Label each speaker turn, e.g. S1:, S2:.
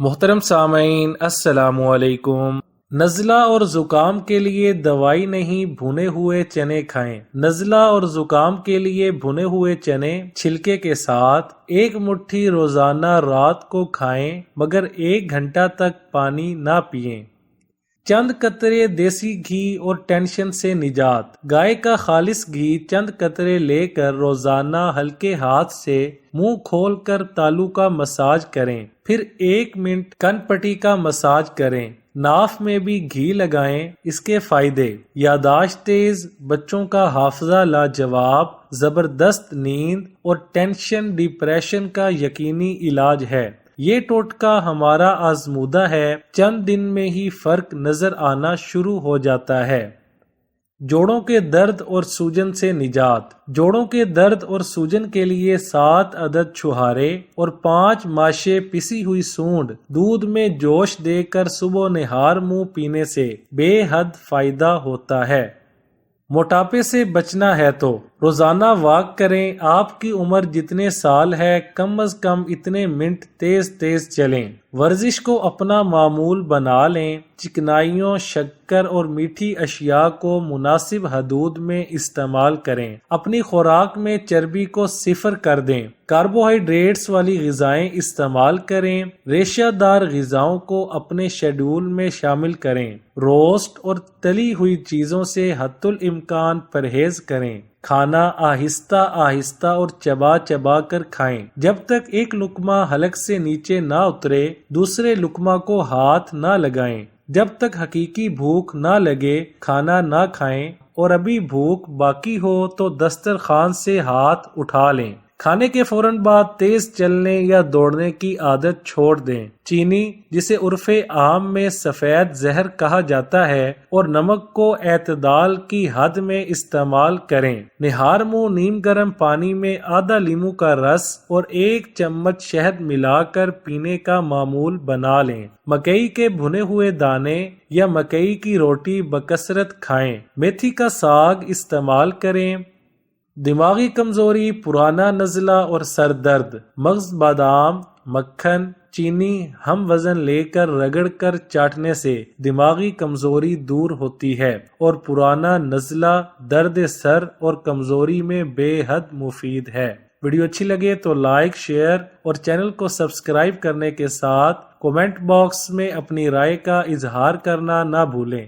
S1: محترم سامعین السلام علیکم۔ نزلہ اور زکام کے لیے دوائی نہیں، بھنے ہوئے چنے کھائیں۔ نزلہ اور زکام کے لیے بھنے ہوئے چنے چھلکے کے ساتھ 1 مٹھی روزانہ رات کو کھائیں، مگر 1 گھنٹہ تک پانی نہ پئیں۔ چند قطرے دیسی گھی اور ٹینشن سے نجات۔ گائے کا خالص گھی چند قطرے لے کر روزانہ ہلکے ہاتھ سے منہ کھول کر تالو کا مساج کریں، پھر 1 منٹ کن پٹی کا مساج کریں۔ ناف میں بھی گھی لگائیں۔ اس کے فائدے: یادداشت تیز، بچوں کا حافظہ لاجواب، زبردست نیند اور ٹینشن ڈپریشن کا یقینی علاج ہے۔ یہ ٹوٹکا ہمارا آزمودہ ہے، چند دن میں ہی فرق نظر آنا شروع ہو جاتا ہے۔ جوڑوں کے درد اور سوجن سے نجات۔ جوڑوں کے درد اور سوجن کے لیے 7 عدد چھہارے اور 5 ماشے پسی ہوئی سونڈ دودھ میں جوش دے کر صبح و نہار منہ پینے سے بے حد فائدہ ہوتا ہے۔ موٹاپے سے بچنا ہے تو روزانہ واک کریں۔ آپ کی عمر جتنے سال ہے، کم از کم اتنے منٹ تیز تیز چلیں۔ ورزش کو اپنا معمول بنا لیں۔ چکنائیوں، شکر اور میٹھی اشیاء کو مناسب حدود میں استعمال کریں۔ اپنی خوراک میں چربی کو 0 کر دیں۔ کاربوہائیڈریٹس والی غذائیں استعمال کریں۔ ریشہ دار غذاؤں کو اپنے شیڈول میں شامل کریں۔ روسٹ اور تلی ہوئی چیزوں سے حتی الامکان پرہیز کریں۔ کھانا آہستہ آہستہ اور چبا چبا کر کھائیں۔ جب تک ایک لقمہ حلق سے نیچے نہ اترے، دوسرے لقمہ کو ہاتھ نہ لگائیں۔ جب تک حقیقی بھوک نہ لگے، کھانا نہ کھائیں، اور ابھی بھوک باقی ہو تو دسترخوان سے ہاتھ اٹھا لیں۔ کھانے کے فوراً بعد تیز چلنے یا دوڑنے کی عادت چھوڑ دیں۔ چینی، جسے عرف عام میں سفید زہر کہا جاتا ہے، اور نمک کو اعتدال کی حد میں استعمال کریں۔ نہار منہ نیم گرم پانی میں آدھا لیموں کا رس اور 1 چمچ شہد ملا کر پینے کا معمول بنا لیں۔ مکئی کے بھنے ہوئے دانے یا مکئی کی روٹی بکثرت کھائیں۔ میتھی کا ساگ استعمال کریں۔ دماغی کمزوری، پرانا نزلہ اور سر درد۔ مغز، بادام، مکھن، چینی ہم وزن لے کر رگڑ کر چاٹنے سے دماغی کمزوری دور ہوتی ہے اور پرانا نزلہ، درد سر اور کمزوری میں بے حد مفید ہے۔ ویڈیو اچھی لگے تو لائک، شیئر اور چینل کو سبسکرائب کرنے کے ساتھ کومنٹ باکس میں اپنی رائے کا اظہار کرنا نہ بھولیں۔